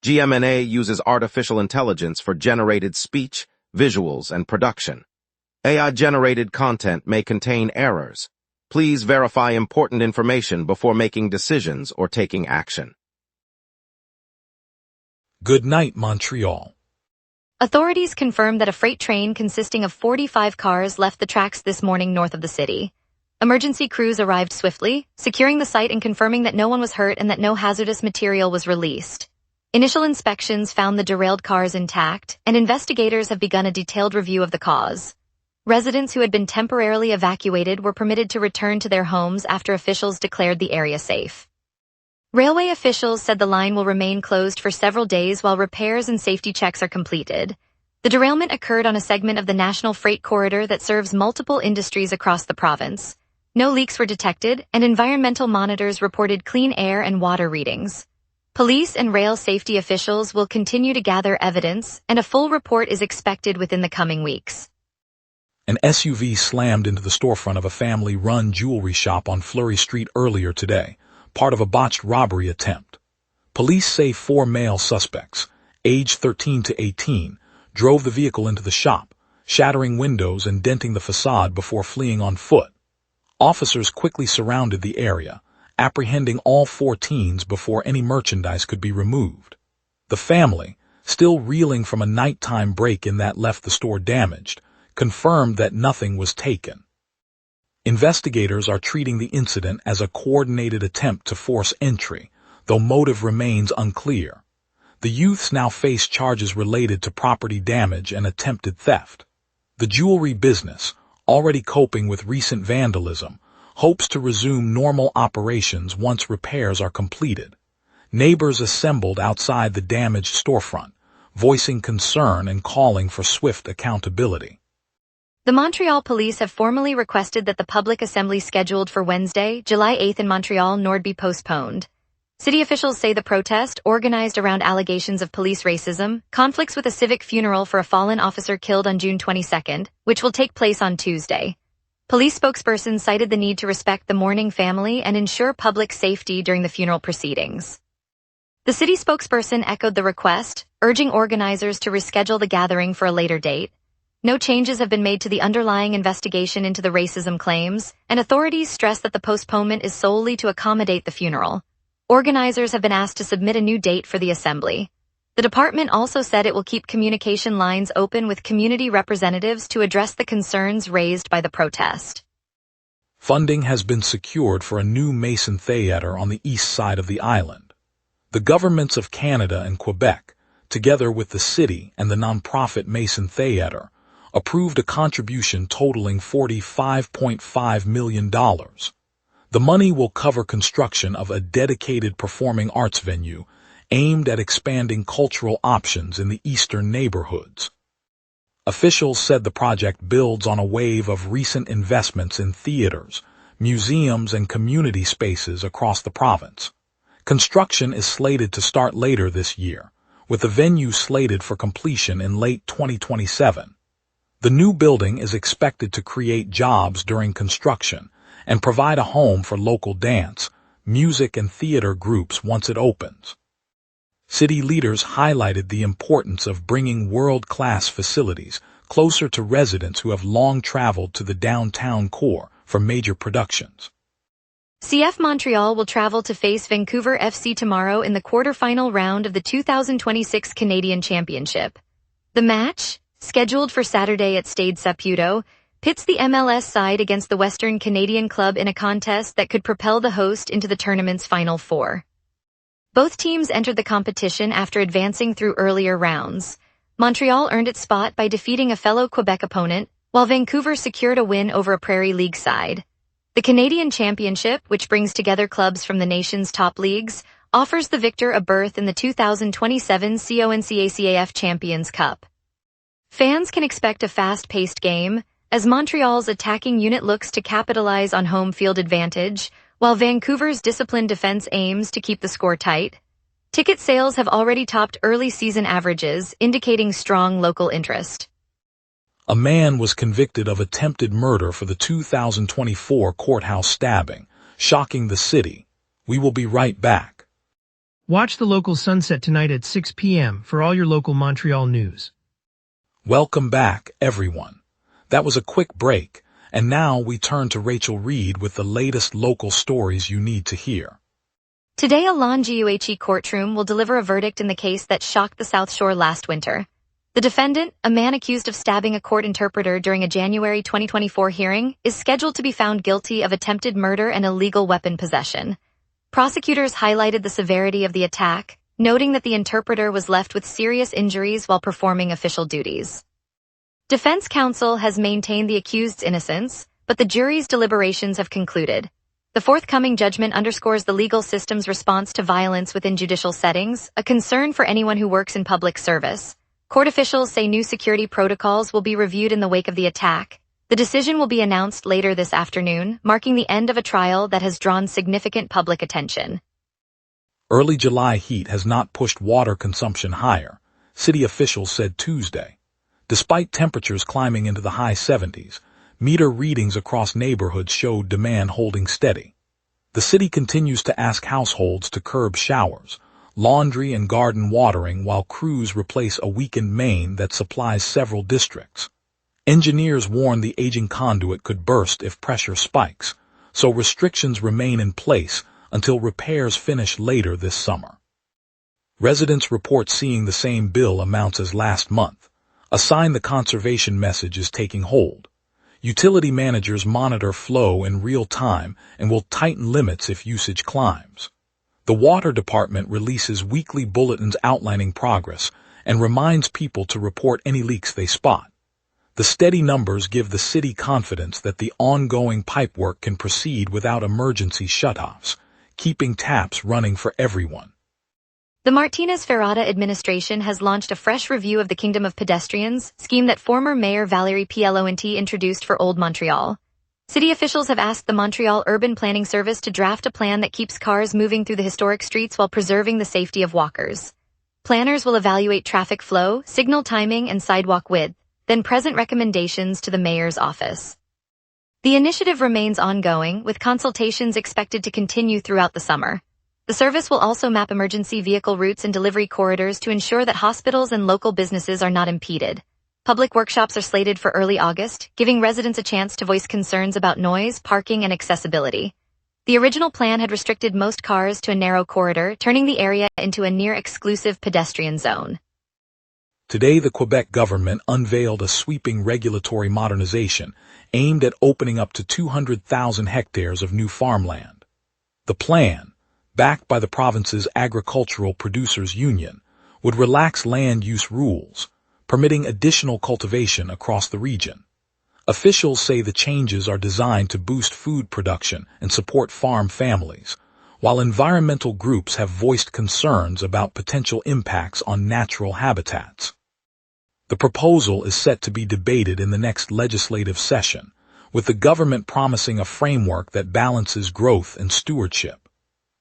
GMNA uses artificial intelligence for generated speech, visuals, and production. AI-generated content may contain errors. Please verify important information before making decisions or taking action. Good night, Montreal. Authorities confirmed that a freight train consisting of 45 cars left the tracks this morning north of the city. Emergency crews arrived swiftly, securing the site and confirming that no one was hurt and that no hazardous material was released. Initial inspections found the derailed cars intact, and investigators have begun a detailed review of the cause. Residents who had been temporarily evacuated were permitted to return to their homes after officials declared the area safe. Railway officials said the line will remain closed for several days while repairs and safety checks are completed. The derailment occurred on a segment of the national freight corridor that serves multiple industries across the province. No leaks were detected, and environmental monitors reported clean air and water readings. Police and rail safety officials will continue to gather evidence, and a full report is expected within the coming weeks. An SUV slammed into the storefront of a family-run jewelry shop on Fleury Street earlier today, part of a botched robbery attempt. Police say 4 male suspects, aged 13 to 18, drove the vehicle into the shop, shattering windows and denting the facade before fleeing on foot. Officers quickly surrounded the area, apprehending all 4 teens before any merchandise could be removed. The family, still reeling from a nighttime break-in that left the store damaged, confirmed that nothing was taken. Investigators are treating the incident as a coordinated attempt to force entry, though motive remains unclear. The youths now face charges related to property damage and attempted theft. The jewelry business, already coping with recent vandalism, hopes to resume normal operations once repairs are completed. Neighbors assembled outside the damaged storefront, voicing concern and calling for swift accountability. The Montreal police have formally requested that the public assembly scheduled for Wednesday, July 8th in Montreal Nord be postponed. City officials say the protest, organized around allegations of police racism, conflicts with a civic funeral for a fallen officer killed on June 22nd, which will take place on Tuesday. Police spokesperson cited the need to respect the mourning family and ensure public safety during the funeral proceedings. The city spokesperson echoed the request, urging organizers to reschedule the gathering for a later date. No changes have been made to the underlying investigation into the racism claims, and authorities stress that the postponement is solely to accommodate the funeral. Organizers have been asked to submit a new date for the assembly. The department also said it will keep communication lines open with community representatives to address the concerns raised by the protest. Funding has been secured for a new Mason Theatre on the east side of the island. The governments of Canada and Quebec, together with the city and the nonprofit Mason Theatre, approved a contribution totaling $45.5 million. The money will cover construction of a dedicated performing arts venue aimed at expanding cultural options in the eastern neighborhoods. Officials said the project builds on a wave of recent investments in theaters, museums, and community spaces across the province. Construction is slated to start later this year, with the venue slated for completion in late 2027. The new building is expected to create jobs during construction and provide a home for local dance, music, and theater groups once it opens. City leaders highlighted the importance of bringing world-class facilities closer to residents who have long traveled to the downtown core for major productions. CF Montreal will travel to face Vancouver FC tomorrow in the quarterfinal round of the 2026 Canadian Championship. The match, scheduled for Saturday at Stade Saputo, pits the MLS side against the Western Canadian club in a contest that could propel the host into the tournament's Final Four. Both teams entered the competition after advancing through earlier rounds. Montreal earned its spot by defeating a fellow Quebec opponent, while Vancouver secured a win over a Prairie League side. The Canadian Championship, which brings together clubs from the nation's top leagues, offers the victor a berth in the 2027 CONCACAF Champions Cup. Fans can expect a fast-paced game, as Montreal's attacking unit looks to capitalize on home field advantage, while Vancouver's disciplined defense aims to keep the score tight. Ticket sales have already topped early season averages, indicating strong local interest. A man was convicted of attempted murder for the 2024 courthouse stabbing, shocking the city. We will be right back. Watch the local sunset tonight at 6 p.m. for all your local Montreal news. Welcome back, everyone. That was a quick break, and now we turn to Rachel Reed with the latest local stories you need to hear. Today, a Longueuil courtroom will deliver a verdict in the case that shocked the South Shore last winter. The defendant, a man accused of stabbing a court interpreter during a January 2024 hearing, is scheduled to be found guilty of attempted murder and illegal weapon possession. Prosecutors highlighted the severity of the attack, noting that the interpreter was left with serious injuries while performing official duties. Defense counsel has maintained the accused's innocence, but the jury's deliberations have concluded. The forthcoming judgment underscores the legal system's response to violence within judicial settings, a concern for anyone who works in public service. Court officials say new security protocols will be reviewed in the wake of the attack. The decision will be announced later this afternoon, marking the end of a trial that has drawn significant public attention. Early July heat has not pushed water consumption higher, city officials said Tuesday. Despite temperatures climbing into the high 70s, meter readings across neighborhoods showed demand holding steady. The city continues to ask households to curb showers, laundry and garden watering while crews replace a weakened main that supplies several districts. Engineers warn the aging conduit could burst if pressure spikes, so restrictions remain in place until repairs finish later this summer. Residents report seeing the same bill amounts as last month, a sign the conservation message is taking hold. Utility managers monitor flow in real time and will tighten limits if usage climbs. The Water Department releases weekly bulletins outlining progress and reminds people to report any leaks they spot. The steady numbers give the city confidence that the ongoing pipework can proceed without emergency shutoffs, keeping taps running for everyone. The Martinez-Ferrada administration has launched a fresh review of the Kingdom of Pedestrians scheme that former Mayor Valérie Plante introduced for Old Montreal. City officials have asked the Montreal Urban Planning Service to draft a plan that keeps cars moving through the historic streets while preserving the safety of walkers. Planners will evaluate traffic flow, signal timing, and sidewalk width, then present recommendations to the mayor's office. The initiative remains ongoing, with consultations expected to continue throughout the summer. The service will also map emergency vehicle routes and delivery corridors to ensure that hospitals and local businesses are not impeded. Public workshops are slated for early August, giving residents a chance to voice concerns about noise, parking, and accessibility. The original plan had restricted most cars to a narrow corridor, turning the area into a near-exclusive pedestrian zone. Today, the Quebec government unveiled a sweeping regulatory modernization aimed at opening up to 200,000 hectares of new farmland. The plan, backed by the province's Agricultural Producers Union, would relax land use rules, permitting additional cultivation across the region. Officials say the changes are designed to boost food production and support farm families, while environmental groups have voiced concerns about potential impacts on natural habitats. The proposal is set to be debated in the next legislative session, with the government promising a framework that balances growth and stewardship.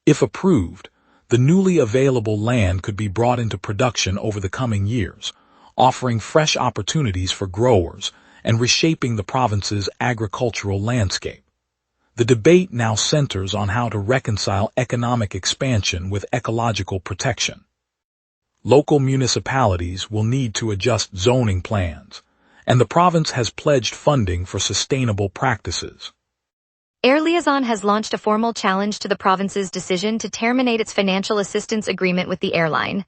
If approved, the newly available land could be brought into production over the coming years, offering fresh opportunities for growers and reshaping the province's agricultural landscape. The debate now centers on how to reconcile economic expansion with ecological protection. Local municipalities will need to adjust zoning plans, and the province has pledged funding for sustainable practices. Air Liaison has launched a formal challenge to the province's decision to terminate its financial assistance agreement with the airline.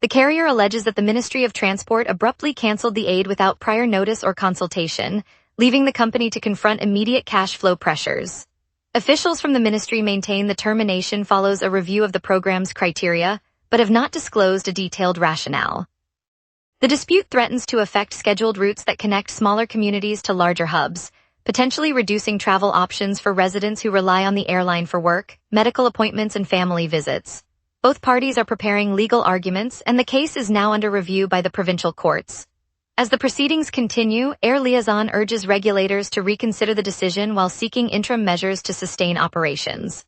The carrier alleges that the Ministry of Transport abruptly canceled the aid without prior notice or consultation, leaving the company to confront immediate cash flow pressures. Officials from the ministry maintain the termination follows a review of the program's criteria, but have not disclosed a detailed rationale. The dispute threatens to affect scheduled routes that connect smaller communities to larger hubs, potentially reducing travel options for residents who rely on the airline for work, medical appointments, and family visits. Both parties are preparing legal arguments, and the case is now under review by the provincial courts. As the proceedings continue, Air Liaison urges regulators to reconsider the decision while seeking interim measures to sustain operations.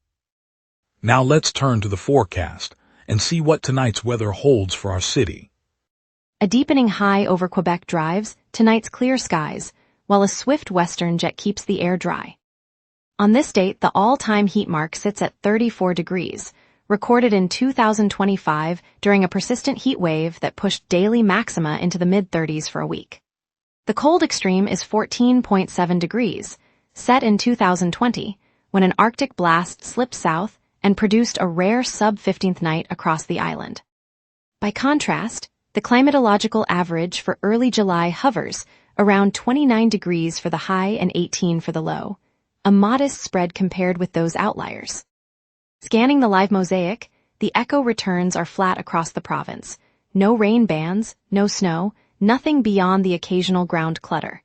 Now let's turn to the forecast and see what tonight's weather holds for our city. A deepening high over Quebec drives tonight's clear skies, while a swift western jet keeps the air dry. On this date, the all-time heat mark sits at 34 degrees, recorded in 2025 during a persistent heat wave that pushed daily maxima into the mid-30s for a week. The cold extreme is 14.7 degrees, set in 2020, when an Arctic blast slipped south and produced a rare sub-15th night across the island. By contrast, the climatological average for early July hovers around 29 degrees for the high and 18 for the low, a modest spread compared with those outliers. Scanning the live mosaic, the echo returns are flat across the province. No rain bands, no snow, nothing beyond the occasional ground clutter.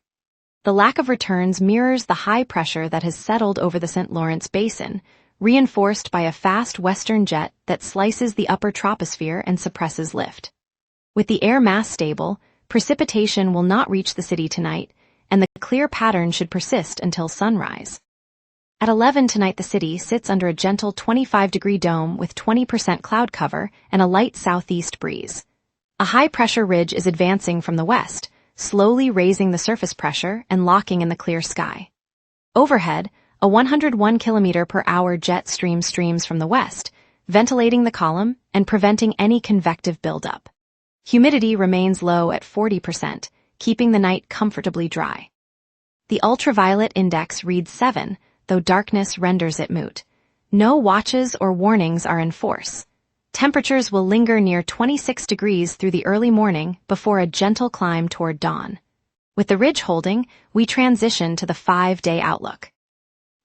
The lack of returns mirrors the high pressure that has settled over the St. Lawrence Basin, reinforced by a fast western jet that slices the upper troposphere and suppresses lift. With the air mass stable, precipitation will not reach the city tonight, and the clear pattern should persist until sunrise. At 11 tonight, the city sits under a gentle 25-degree dome with 20% cloud cover and a light southeast breeze. A high-pressure ridge is advancing from the west, slowly raising the surface pressure and locking in the clear sky. Overhead, a 101 km/h jet stream streams from the west, ventilating the column and preventing any convective buildup. Humidity remains low at 40%, keeping the night comfortably dry. The ultraviolet index reads 7, though darkness renders it moot. No watches or warnings are in force. Temperatures will linger near 26 degrees through the early morning before a gentle climb toward dawn. With the ridge holding, we transition to the 5-day outlook.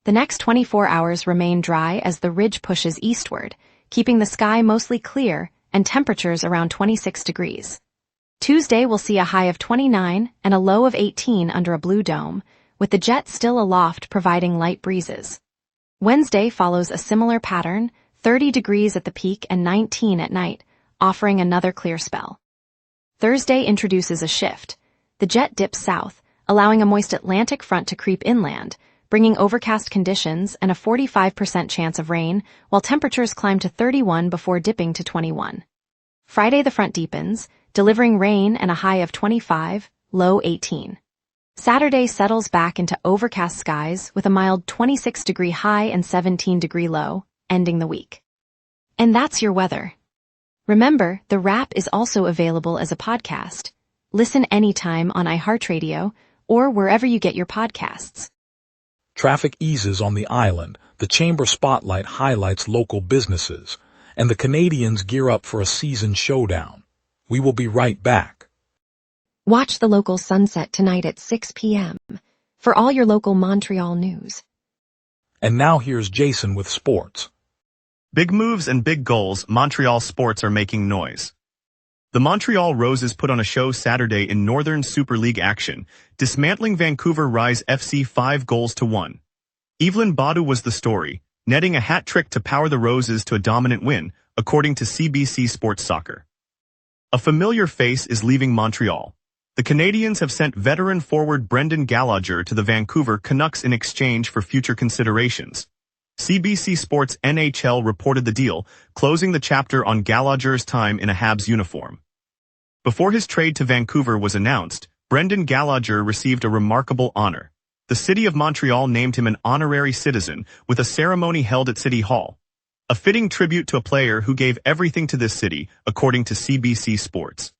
The next 24 hours remain dry as the ridge pushes eastward, keeping the sky mostly clear and temperatures around 26 degrees. Tuesday will see a high of 29 and a low of 18 under a blue dome, with the jet still aloft providing light breezes. Wednesday follows a similar pattern, 30 degrees at the peak and 19 at night, offering another clear spell. Thursday introduces a shift. The jet dips south, allowing a moist Atlantic front to creep inland, bringing overcast conditions and a 45% chance of rain, while temperatures climb to 31 before dipping to 21. Friday the front deepens, delivering rain and a high of 25, low 18. Saturday settles back into overcast skies with a mild 26-degree high and 17-degree low, ending the week. And that's your weather. Remember, the wrap is also available as a podcast. Listen anytime on iHeartRadio or wherever you get your podcasts. Traffic eases on the island, the Chamber Spotlight highlights local businesses, and the Canadians gear up for a season showdown. We will be right back. Watch the local sunset tonight at 6 p.m. for all your local Montreal news. And now here's Jason with sports. Big moves and big goals, Montreal sports are making noise. The Montreal Roses put on a show Saturday in Northern Super League action, dismantling Vancouver Rise FC 5-1. Evelyn Badu was the story, netting a hat trick to power the Roses to a dominant win, according to CBC Sports Soccer. A familiar face is leaving Montreal. The Canadians have sent veteran forward Brendan Gallagher to the Vancouver Canucks in exchange for future considerations. CBC Sports NHL reported the deal, closing the chapter on Gallagher's time in a Habs uniform. Before his trade to Vancouver was announced, Brendan Gallagher received a remarkable honor. The city of Montreal named him an honorary citizen with a ceremony held at City Hall. A fitting tribute to a player who gave everything to this city, according to CBC Sports.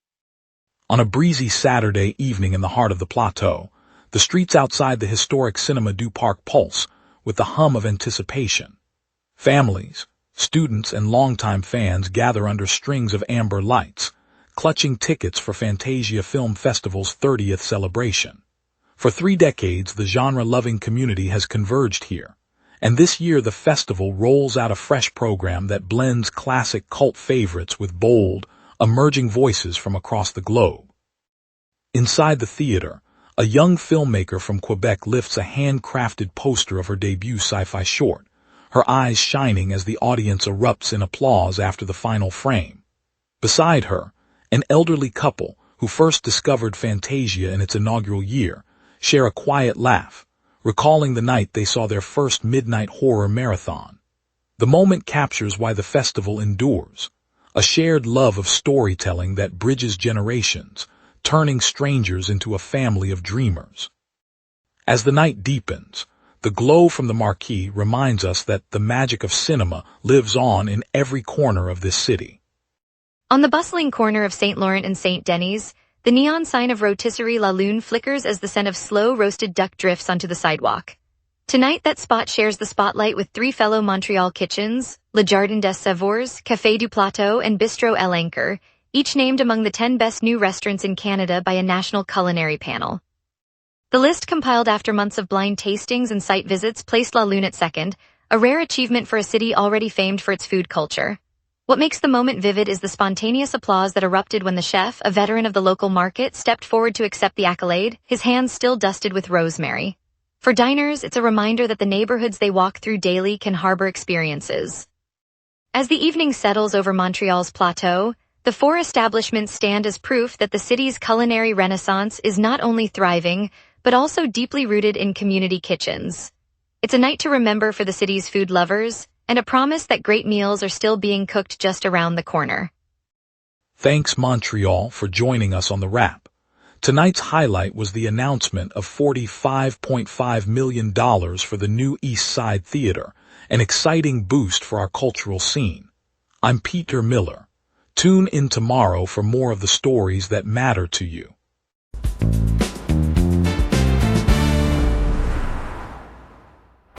On a breezy Saturday evening in the heart of the plateau, the streets outside the historic Cinema du Parc pulse with the hum of anticipation. Families, students, and longtime fans gather under strings of amber lights, clutching tickets for Fantasia Film Festival's 30th celebration. For 3 decades, the genre-loving community has converged here, and this year the festival rolls out a fresh program that blends classic cult favorites with bold, emerging voices from across the globe. Inside the theater, a young filmmaker from Quebec lifts a handcrafted poster of her debut sci-fi short, her eyes shining as the audience erupts in applause after the final frame. Beside her, an elderly couple, who first discovered Fantasia in its inaugural year, share a quiet laugh, recalling the night they saw their first midnight horror marathon. The moment captures why the festival endures, a shared love of storytelling that bridges generations, turning strangers into a family of dreamers. As the night deepens, The glow from the marquee reminds us that the magic of cinema lives on in every corner of this city. On the bustling corner of St. Laurent and St. Denis, the neon sign of Rotisserie La Lune flickers as the scent of slow-roasted duck drifts onto the sidewalk. Tonight, that spot shares the spotlight with 3 fellow Montreal kitchens, Le Jardin des Savours, Café du Plateau, and Bistrot El Anchor, each named among the 10 best new restaurants in Canada by a national culinary panel. The list, compiled after months of blind tastings and site visits, placed La Lune at second, a rare achievement for a city already famed for its food culture. What makes the moment vivid is the spontaneous applause that erupted when the chef, a veteran of the local market, stepped forward to accept the accolade, his hands still dusted with rosemary. For diners, it's a reminder that the neighborhoods they walk through daily can harbor experiences. As the evening settles over Montreal's plateau, the 4 establishments stand as proof that the city's culinary renaissance is not only thriving, but also deeply rooted in community kitchens. It's a night to remember for the city's food lovers, and a promise that great meals are still being cooked just around the corner. Thanks, Montreal, for joining us on the wrap. Tonight's highlight was the announcement of $45.5 million for the new East Side Theater, an exciting boost for our cultural scene. I'm Peter Miller. Tune in tomorrow for more of the stories that matter to you.